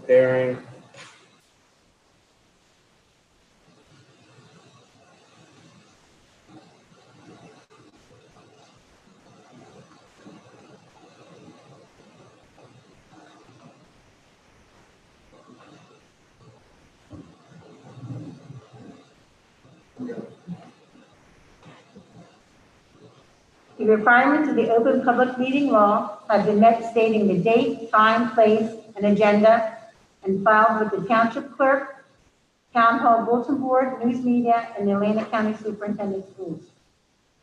Preparing. The requirements of the Open Public Meeting Law have been met, stating the date, time, place, and agenda, and filed with the Township Clerk, Town Hall Bulletin Board, News Media, and the Atlanta County Superintendent Schools.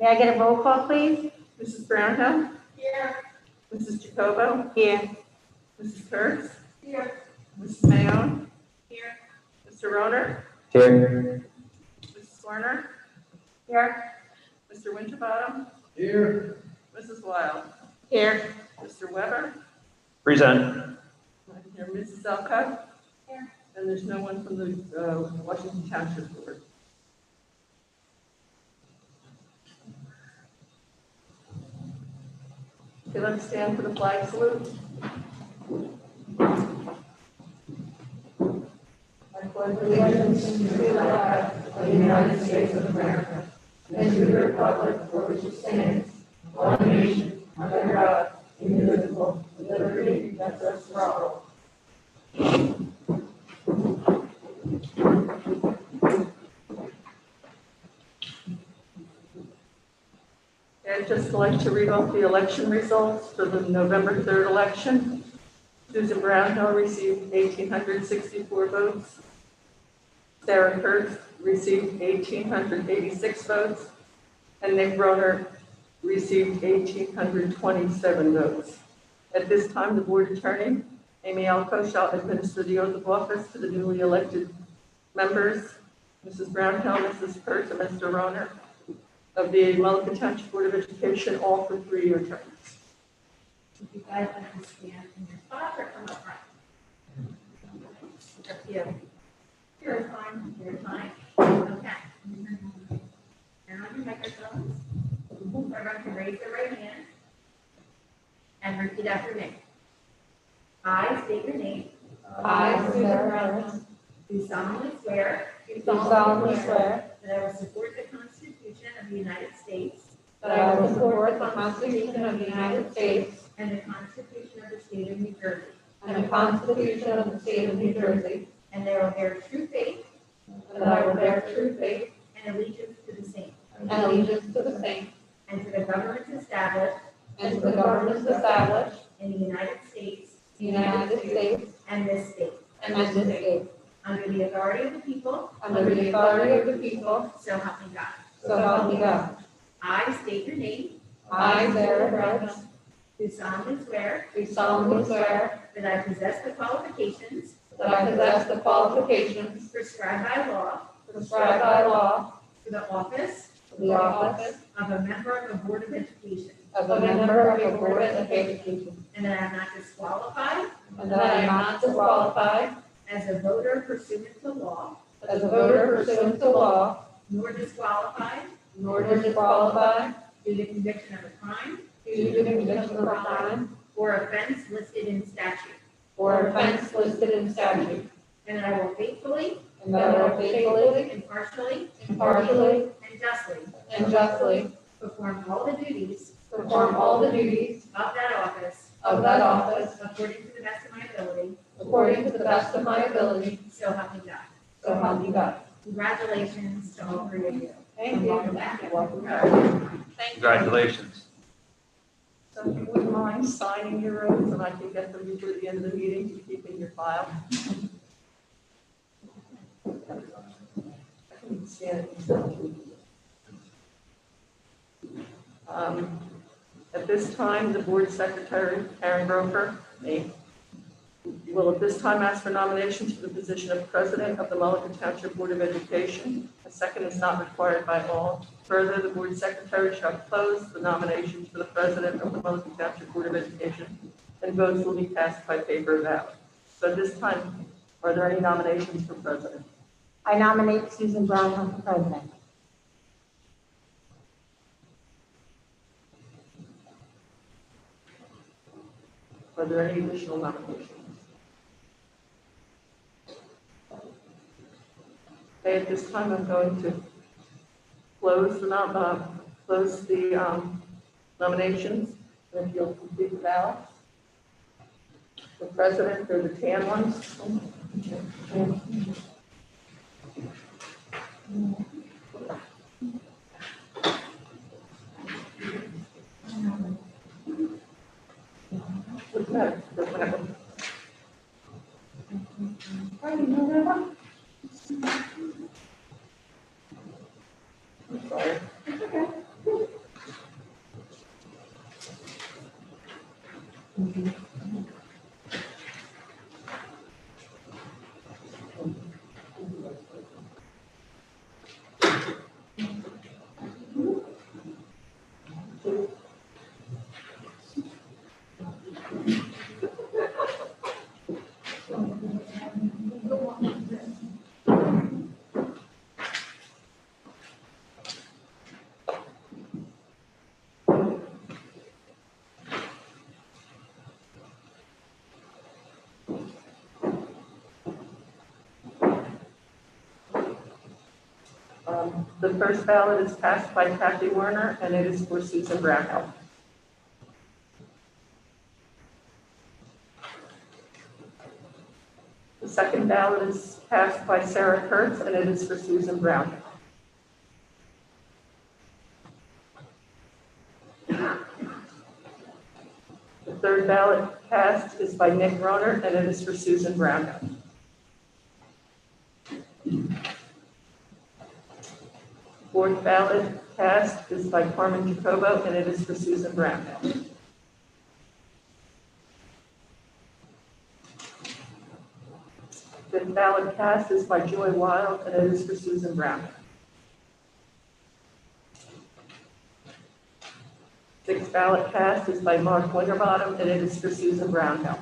May I get a roll call, please? Mrs. Brownhill? Here. Mrs. Jacobo? Here. Mrs. Kurtz? Here. Mrs. Mayon? Here. Mr. Roder? Here. Mrs. Werner? Here. Mr. Winterbottom? Here. Mrs. Wild? Here. Mr. Weber? Present. Here, Mrs. Elka? Here. And there's no one from the Washington Township Board. Okay, let's stand for the flag salute. I pledge allegiance to the flag of the United States of America and to the republic for which it stands, one nation, under God, indivisible, with liberty and justice for all. I'd just like to read off the election results for the November 3rd election. Susan Brownhill received 1,864 votes. Sarah Kurtz received 1,886 votes. And Nick Roder received 1,827 votes. At this time, the board attorney, Amy Elko, shall administer the oath of office to the newly elected members, Mrs. Brownhill, Mrs. Kurtz, and Mr. Roder, of the Mullica Township Board of Education, all for 3-year terms. If you guys want to stand in your spot or come up front? Up to you. You're fine. You're fine. Okay. Turn on your microphones. Everyone can raise their right hand and repeat after me. I state your name. I, Susan Brownhill, Do solemnly swear. do solemnly swear That I will support the Constitution of the United States. that I will support the Constitution of the United States And the Constitution of the State of New Jersey. and the Constitution of the State of New Jersey, And that I will bear true faith and that I will bear true faith and allegiance to the same. and allegiance to the same, And to the governments established and to the governments established in the United States in the United States and this state. and this state, Under the authority of the people, under the authority of the people, so help me God. so help me God. I state your name. I, Sarah Brownhill, Do solemnly swear do solemnly swear that I possess the qualifications that I possess the qualifications prescribed by law prescribed by law for the office for the office of a member of the Board of Education. of a member of the Board of Education, And that I am not disqualified and that I am not disqualified as a voter pursuant to law, as a voter pursuant to law, nor disqualified nor disqualified due to conviction of a crime due to conviction of a crime or offense listed in statute. or offense listed in statute, And that I will faithfully, and that I will faithfully, impartially, impartially, and justly and justly perform all the duties perform all the duties of that office of that office according to the best of my ability, according to the best of my ability, so help me God. so help me God. Congratulations to all 3 of you. Thank you. Congratulations. So if you wouldn't mind signing your oaths, and I can get them before the end of the meeting to keep in your file. I can stand At this time, the board secretary, Karen Grover, me, will at this time ask for nominations for the position of president of the Mullica Township Board of Education. A second is not required by law. Further, the board secretary shall close the nominations for the president of the Mullica Township Board of Education, and votes will be cast by paper ballot. So at this time, are there any nominations for president? I nominate Susan Brownhill for president. Are there any additional nominations? Okay, at this time, I'm going to close the nominations. If you'll complete the ballots. The president, or the tan ones. Doesn't matter. Doesn't matter. I'm sorry. The first ballot is passed by Kathy Werner, and it is for Susan Brownhill. The second ballot is passed by Sarah Kurtz, and it is for Susan Brownhill. The third ballot cast is by Nick Roner, and it is for Susan Brownhill. Fourth ballot cast is by Carmen Jacobo, and it is for Susan Brownhill. Fifth ballot cast is by Joy Wild, and it is for Susan Brownhill. Sixth ballot cast is by Mark Winterbottom, and it is for Susan Brownhill.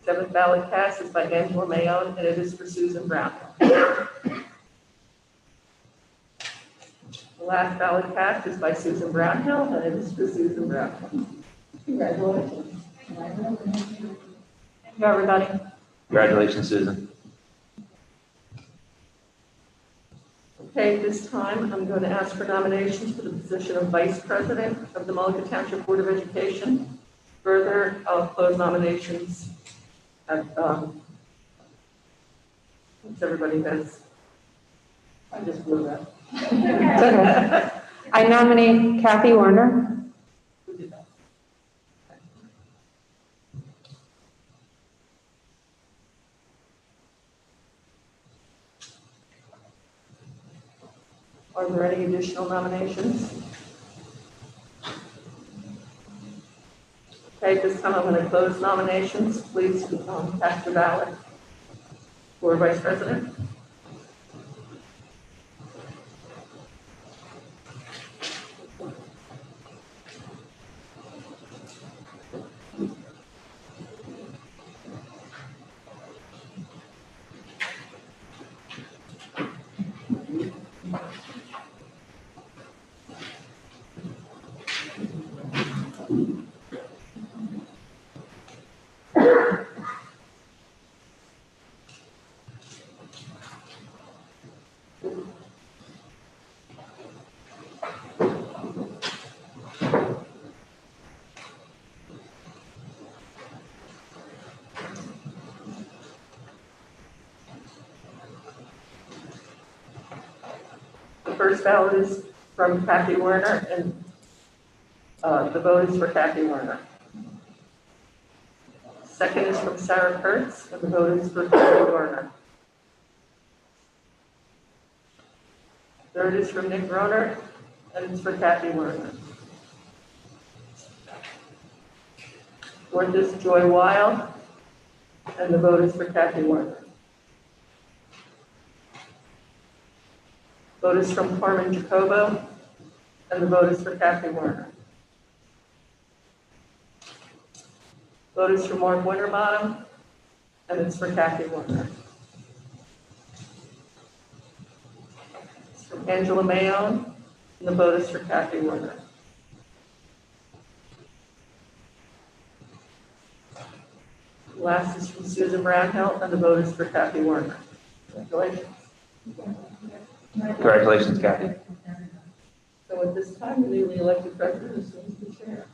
Seventh ballot cast is by Angela Mayone, and it is for Susan Brownhill. The last ballot cast is by Susan Brownhill, and it is for Susan Brownhill. Congratulations. Thank you, everybody. Congratulations, Susan. Okay, at this time, I'm going to ask for nominations for the position of Vice President of the Mullica Township Board of Education. Further, I'll close nominations at, once everybody has, I just blew that. I nominate Kathy Werner. Who did that? Are there any additional nominations? Okay, at this time I'm going to close nominations. Please cast your ballot for Vice President. The first ballot is from Kathy Werner, and the vote is for Kathy Werner. Second is from Sarah Kurtz, and the vote is for Kathy Werner. Third is from Nick Roner, and it's for Kathy Werner. Fourth is Joy Wild, and the vote is for Kathy Werner. Vote is from Carmen Jacobo, and the vote is for Kathy Werner. Vote is from Mark Winterbottom, and it's for Kathy Werner. It's from Angela Mayone, and the vote is for Kathy Werner. Last is from Susan Brownhill, and the vote is for Kathy Warner. Congratulations. Congratulations, Kathy. So at this time, the newly elected president assumes the chair.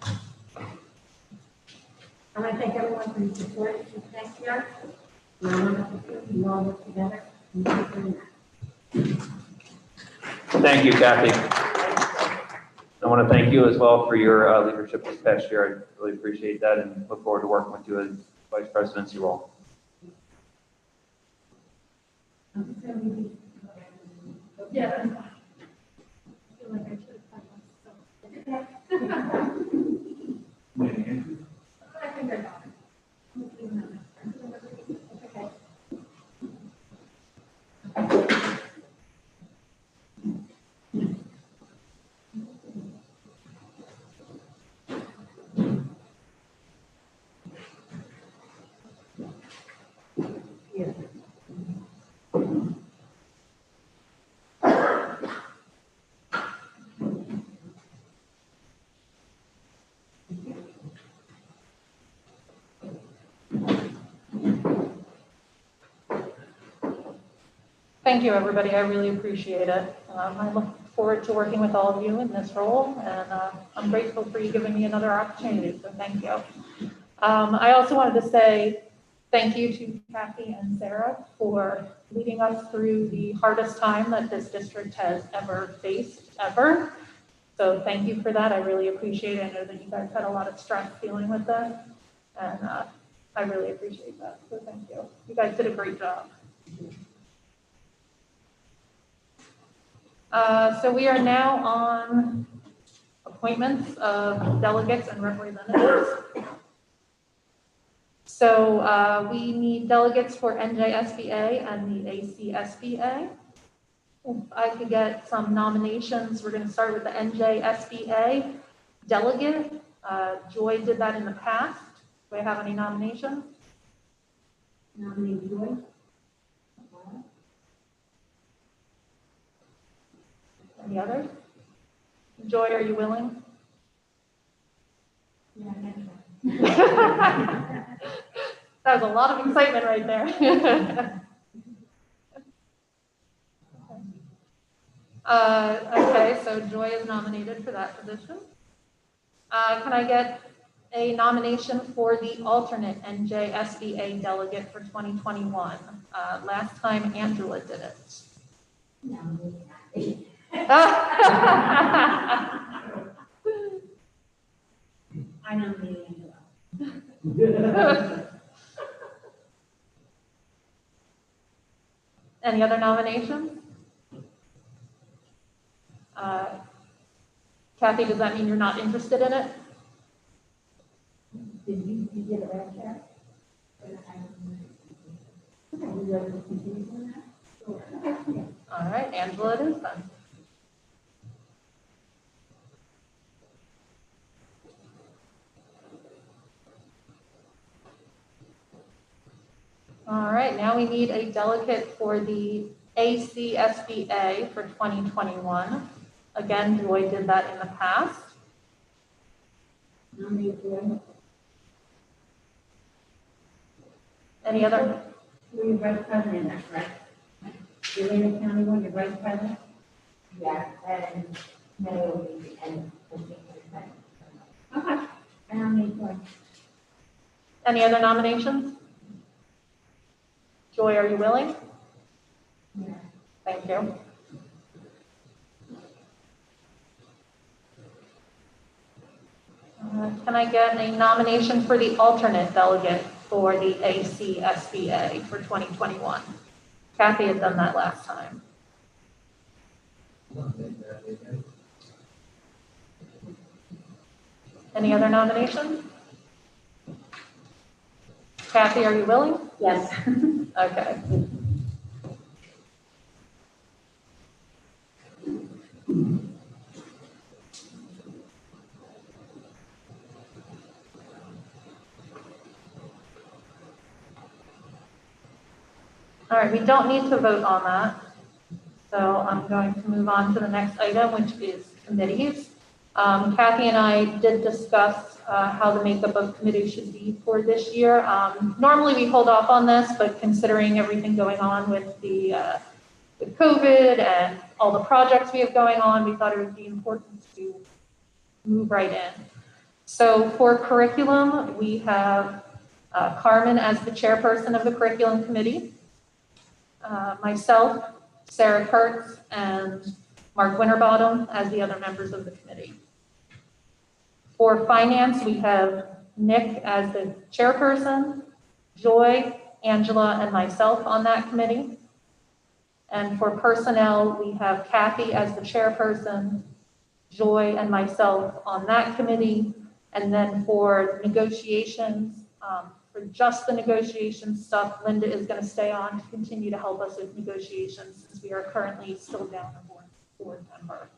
I want to thank everyone for your support this year. You all work together. Thank you, Kathy. I want to thank you as well for your leadership this past year. I really appreciate that and look forward to working with you as vice presidency role. Yeah, that's fine. I feel like I should have done this, so. I think I got it. Okay. Thank you, everybody. I really appreciate it. I look forward to working with all of you in this role, and I'm grateful for you giving me another opportunity, so thank you. I also wanted to say thank you to Kathy and Sarah for leading us through the hardest time that this district has ever faced, ever. So thank you for that. I really appreciate it. I know that you guys had a lot of stress dealing with this, and I really appreciate that, so thank you. You guys did a great job. So we are now on appointments of delegates and representatives. So we need delegates for NJSBA and the ACSBA. If I could get some nominations, we're going to start with the NJSBA delegate. Joy did that in the past. Do I have any nominations? Nominate Joy. Any others? Joy, are you willing? Yeah, That was a lot of excitement right there. Okay, so Joy is nominated for that position. Can I get a nomination for the alternate NJSBA delegate for 2021? Last time Angela did it. I nominate Angela. Any other nominations? Kathy, does that mean you're not interested in it? Did you get it right there? Okay, would you like to continue doing that? Sure. Okay. All right, Angela it is then. All right, now we need a delegate for the ACSBA for 2021. Again, Joy did that in the past. Nominate Joy. Any other? You're your vice president, that's right. You're in the county one, your vice president? Yeah, and Naomi and Okay. I nominate Joy. Any other nominations? Joy, are you willing? Yeah. Thank you. Can I get a nomination for the alternate delegate for the ACSBA for 2021? Kathy had done that last time. Any other nominations? Kathy, are you willing? Yes. Okay. All right, we don't need to vote on that. So I'm going to move on to the next item, which is committees. Kathy and I did discuss how the makeup of committee should be for this year. Normally we hold off on this, but considering everything going on with with COVID and all the projects we have going on, we thought it would be important to move right in. So for curriculum, we have Carmen as the chairperson of the curriculum committee, myself, Sarah Kurtz, and Mark Winterbottom as the other members of the committee. For finance, we have Nick as the chairperson, Joy, Angela, and myself on that committee. And for personnel, we have Kathy as the chairperson, Joy, and myself on that committee. And then for negotiations, for just the negotiation stuff, Linda is going to stay on to continue to help us with negotiations since we are currently still down a board member.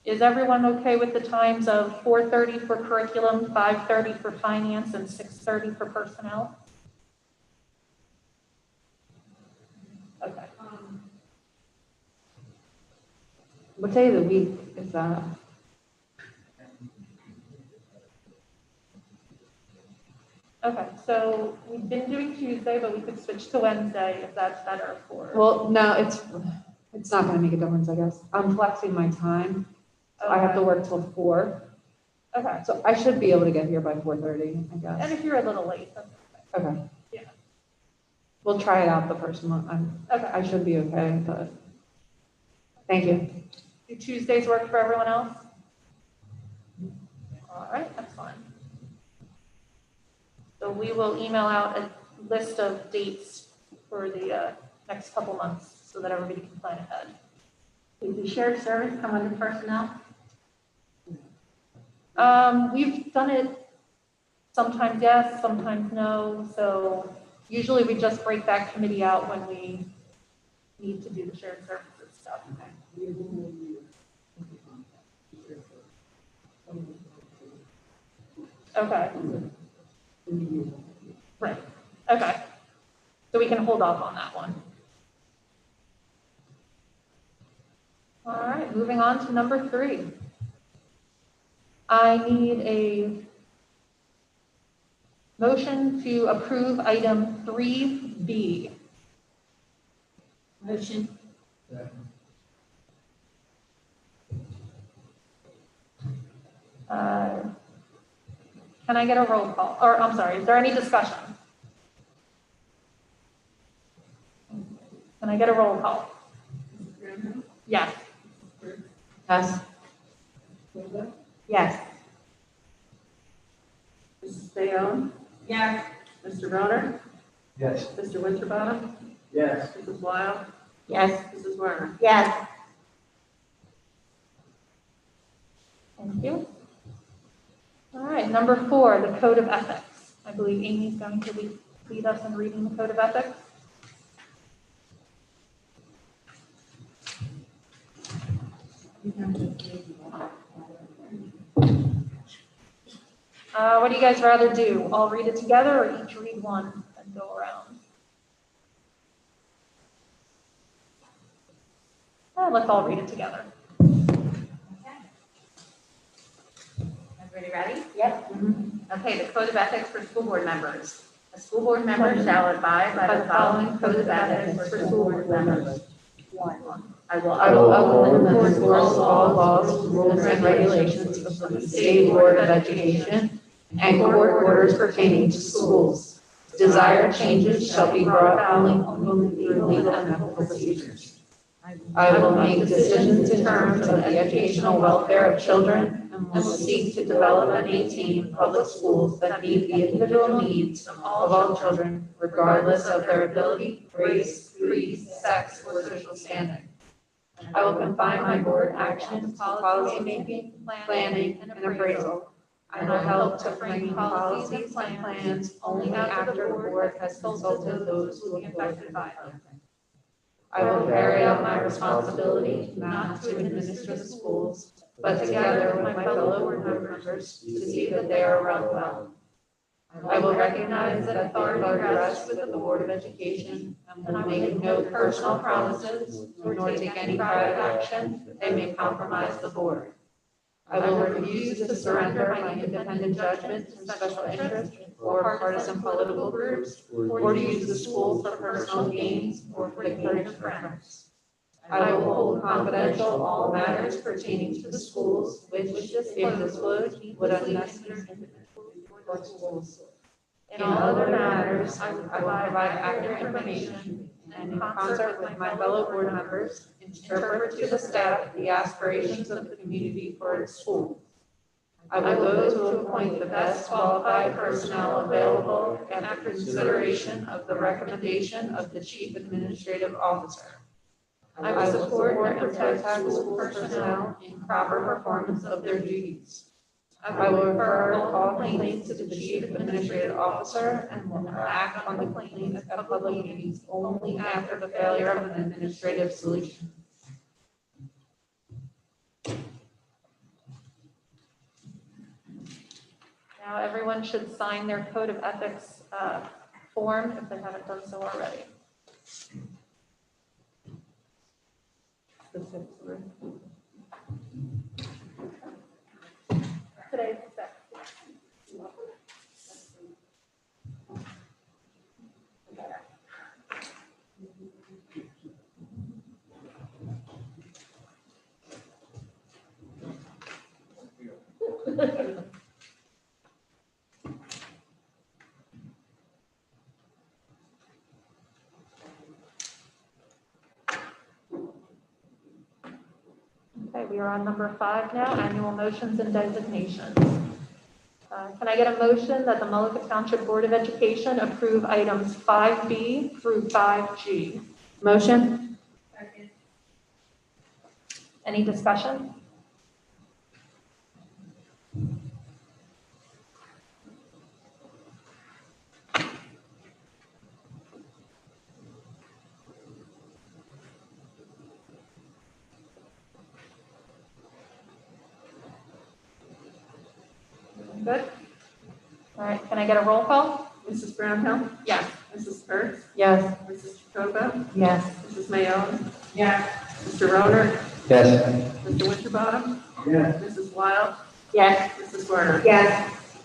Is everyone okay with the times of 4:30 for curriculum, 5:30 for finance, and 6:30 for personnel? Okay. What day of the week is that? Okay, so we've been doing Tuesday, but we could switch to Wednesday if that's better for. Well, no, it's not gonna make a difference, I guess. I'm flexing my time. So I have to work till 4. Okay, So I should be able to get here by 4:30, I and guess. if you're a little late, that's okay. Okay. Yeah. We'll try it out the first month. Okay. I should be okay, but thank you. Do Tuesdays work for everyone else? All right, that's fine. So we will email out a list of dates for the next couple months so that everybody can plan ahead. Does the shared service come under personnel? We've done it sometimes yes, sometimes no. So usually we just break that committee out when we need to do the shared services stuff. Okay. Right. Okay. So we can hold off on that one. All right, moving on to number 3. I need a motion to approve item 3B. Motion. Can I get a roll call? Or, I'm sorry, is there any discussion? Can I get a roll call? Yes. Yes. Yes. Mrs. Bayonne? Yes. Mr. Broder? Yes. Mr. Winterbottom? Yes. Mrs. Lyle? Yes. Mrs. Werner? Yes. Thank you. All right, number 4, the Code of Ethics. I believe Amy's going to lead us in reading the Code of Ethics. What do you guys rather do? All read it together or each read one and go around? Let's all read it together. Everybody ready? Yep. Okay, the code of ethics for school board members. A school board member shall abide by the following code of ethics for school board members. 1. I will uphold and enforce all laws, rules, and regulations of the State Board of Education and court orders pertaining to schools. Desired changes shall be brought only through legal and ethical procedures. I will make decisions in terms of the educational welfare of children and will seek to develop and maintain public schools that meet the individual needs of all children, regardless of their ability, race, creed, sex, or social standing. I will confine my board action to policy making, planning, and appraisal. I will help to frame policies and plans only after the board has consulted those who will be affected by them. I will carry out my responsibility not to administer the schools, but together with my fellow board members to see that they are run well. I will recognize that authority rests with the Board of Education and will make no personal promises nor take any private action that may compromise the board. I will refuse to surrender my independent judgment to special interests or partisan political groups or to use the school for personal gains or for the good of friends. I will hold confidential all matters pertaining to the schools which, if disclosed, would unnecessarily for schools. In all other matters, I will provide accurate information and in concert with my fellow board members, interpret to the staff the aspirations of the community for its school. I will go to appoint the best qualified personnel available after consideration of the recommendation of the Chief Administrative Officer. I will support and protect school personnel in proper performance of their duties. I will refer all complaints to the Chief Administrative Officer and will act on the complaints at public meetings only after the failure of an administrative solution. Now, everyone should sign their code of ethics form if they haven't done so already. Today's the second. Okay, we are on number 5 now, annual motions and designations. Can I get a motion that the Mullica Township Board of Education approve items 5B through 5G? Motion? Any discussion? Good. All right, can I get a roll call? Mrs. Brownhill? Yes. Mrs. Kurtz? Yes. Mrs. Jacoba? Yes. Mrs. Mayon? Yes. Mr. Roner? Yes. Mr. Winterbottom? Yes. Mrs. Wild? Yes. Mrs. Werner? Yes.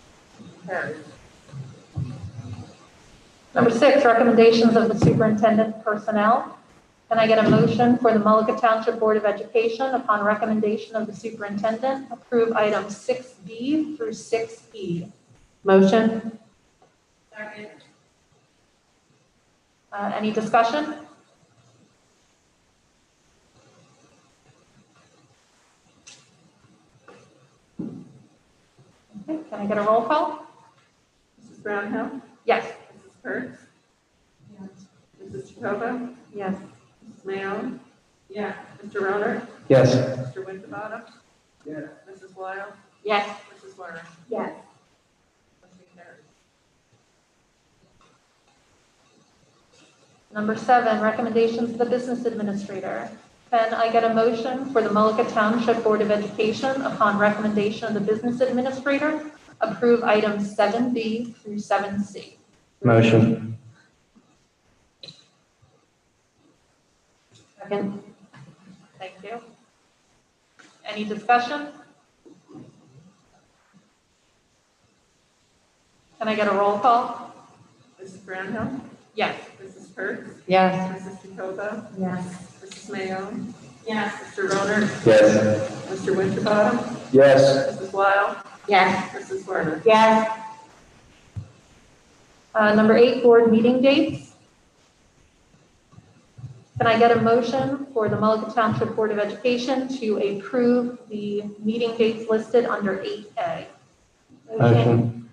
Carried. Number 6, recommendations of the superintendent personnel. Can I get a motion for the Mullica Township Board of Education, upon recommendation of the superintendent, approve items 6B through 6E? Motion? Second. Any discussion? Okay, can I get a roll call? Mrs. Brownhill? Yes. Mrs. Kurtz? Yes. Mrs. Jacoba? Yes. Mrs. Mayon? Yeah. Mr. Roner? Yes. Mr. Winterbottom? Yes. Mrs. Wild? Yes. Mrs. Werner? Yes. Motion carried. Number 7, recommendations of the business administrator. Can I get a motion for the Mullica Township Board of Education, upon recommendation of the business administrator, approve items 7B through 7C? Motion. Second. Thank you. Any discussion? Can I get a roll call? Mrs. Brownhill? Yes. Mrs. Kurtz? Yes. Mrs. Jacoba? Yes. Mrs. Mayon? Yes. Mr. Roner? Yes. Mr. Winterbottom? Yes. Mrs. Wild? Yes. Mrs. Werner? Yes. Number 8, board meeting dates. Can I get a motion for the Mullica Township Board of Education to approve the meeting dates listed under 8A? Motion.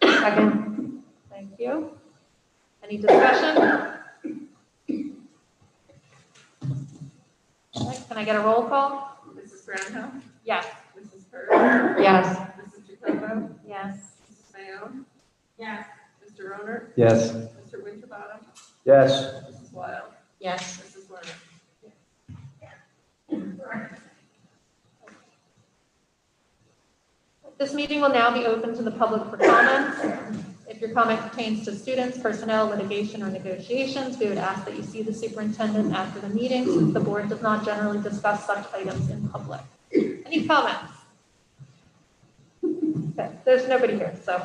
Second. Thank you. Any discussion? Okay, can I get a roll call? Mrs. Brownhill? Yes. Mrs. Kurtz? Yes. Mrs. Jacoba? Yes. Mrs. Mayon? Yes. Mr. Roner? Yes. Mr. Winterbottom? Yes. Mrs. Wild? Yes. Mrs. Werner? This meeting will now be open to the public for comments. If your comment pertains to students, personnel, litigation, or negotiations, we would ask that you see the superintendent after the meeting, since the board does not generally discuss such items in public. Any comments? Okay, there's nobody here, so.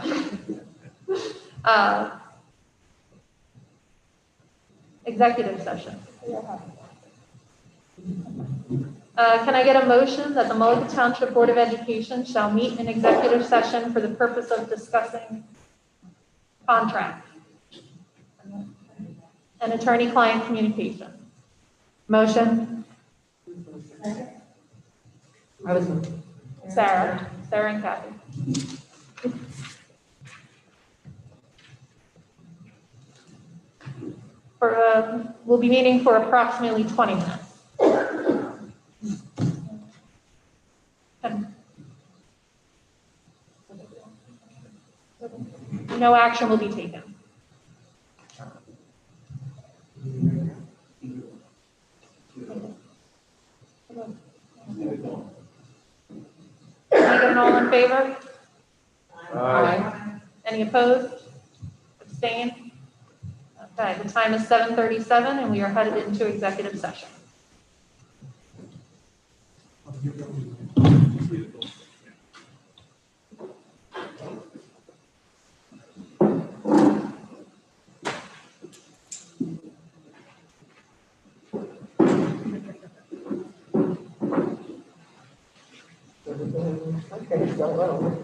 Executive session. Can I get a motion that the Mullica Township Board of Education shall meet in executive session for the purpose of discussing contract and attorney-client communication? Motion. Sarah and Kathy. We'll be meeting for approximately 20 minutes. No action will be taken. Can I get an all in favor? Aye. Any opposed? Abstain? Okay, the time is 7:37 and we are headed into executive session. Okay, so well.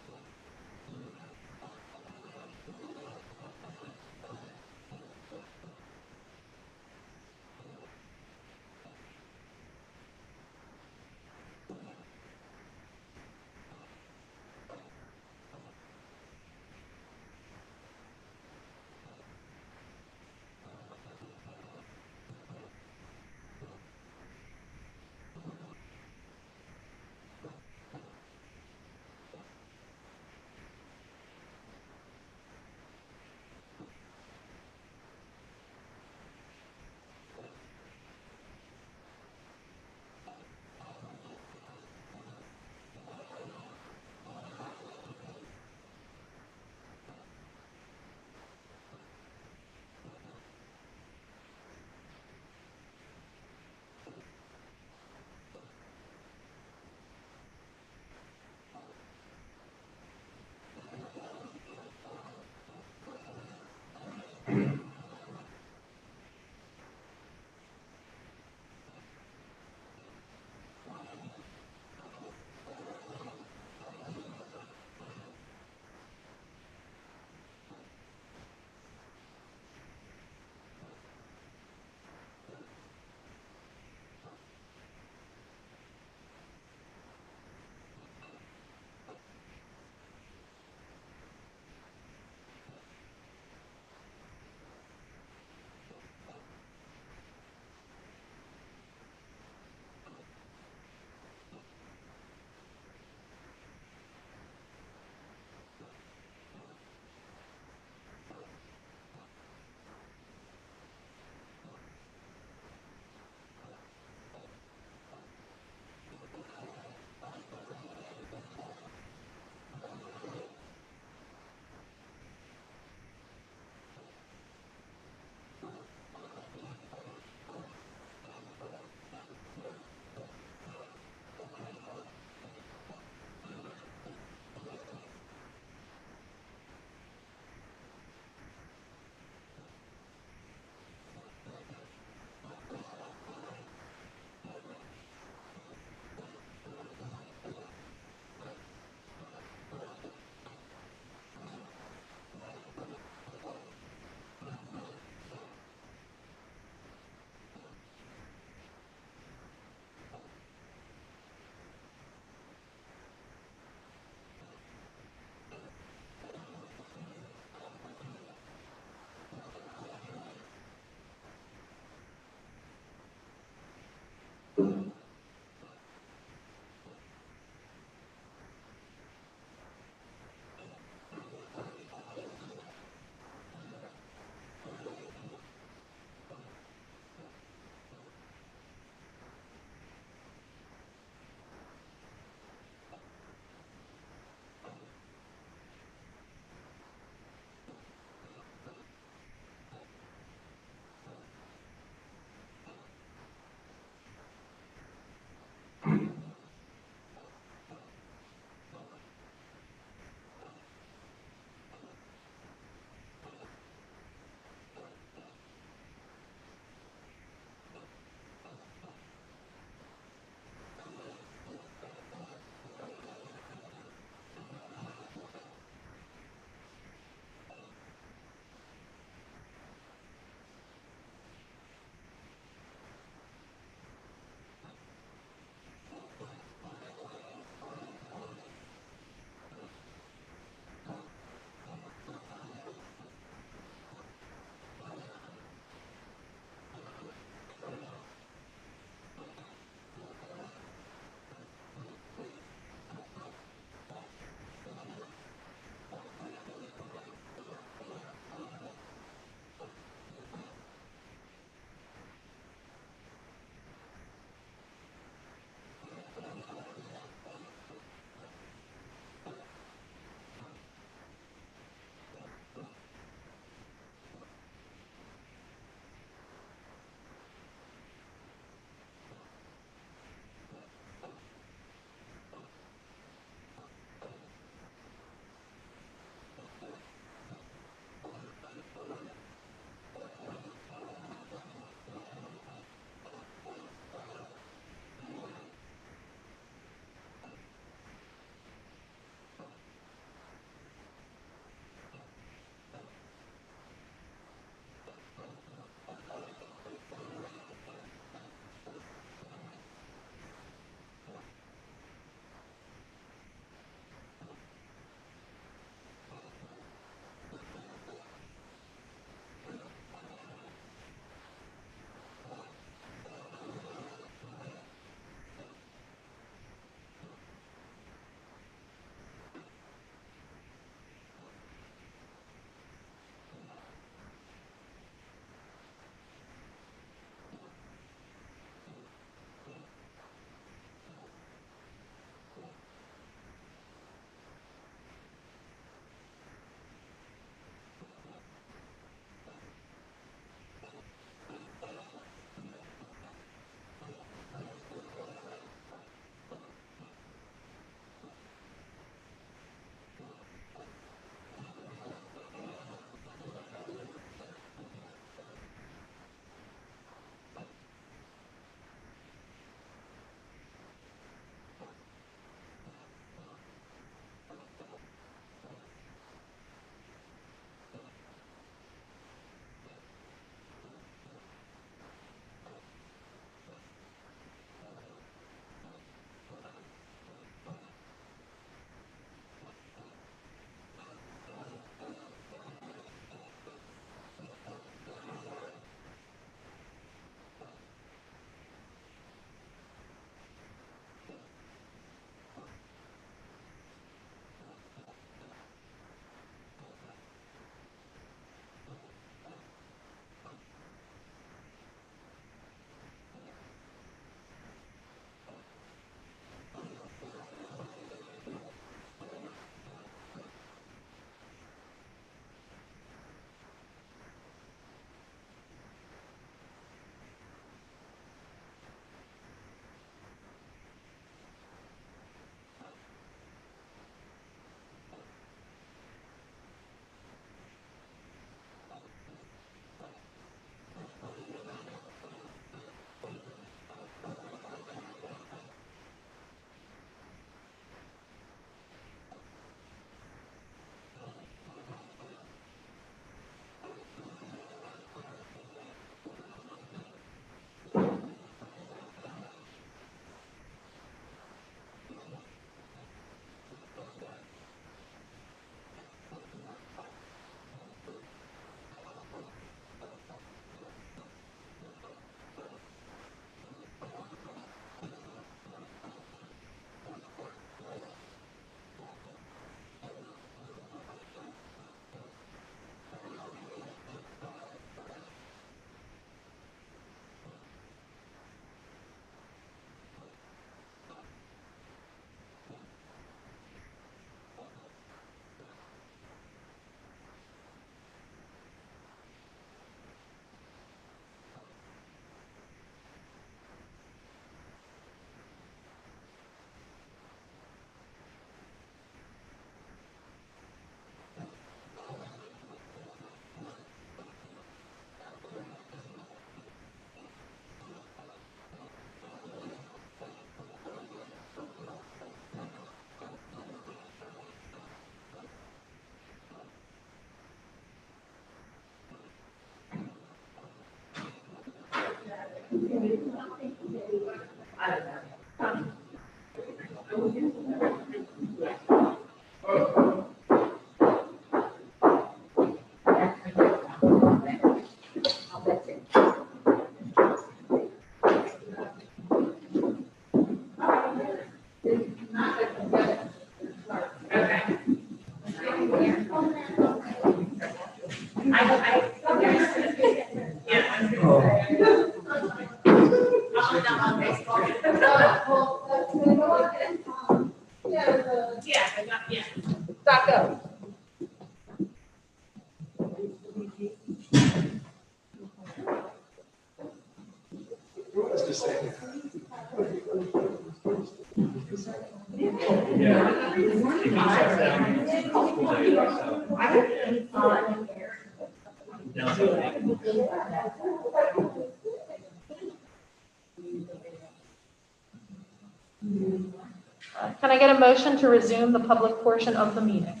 Can I get a motion to resume the public portion of the meeting?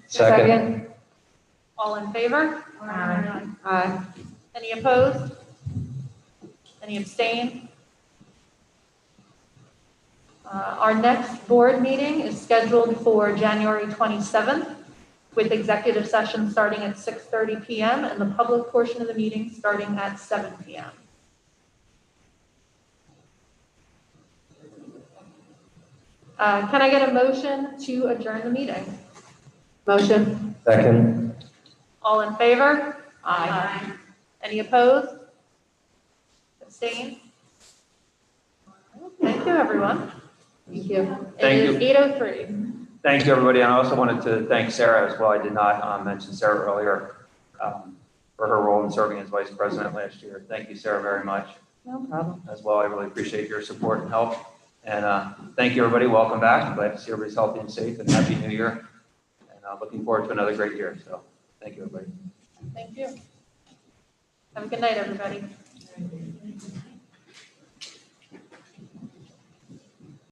Second. All in favor? Aye. Any opposed? Any abstain? Our next board meeting is scheduled for January 27th, with executive session starting at 6:30 PM and the public portion of the meeting starting at 7 PM. Can I get a motion to adjourn the meeting? Motion. Second. All in favor? Aye. Any opposed? Abstain? Thank you, everyone. Thank you. Thank It you. is 8:03. Thank you, everybody. And I also wanted to thank Sarah as well. I did not mention Sarah earlier for her role in serving as vice president last year. Thank you, Sarah, very much No problem. as well. I really appreciate your support and help. And thank you, everybody. Welcome back. Glad to see everybody's healthy and safe, and happy new year. And looking forward to another great year. So thank you, everybody. Thank you. Have a good night, everybody.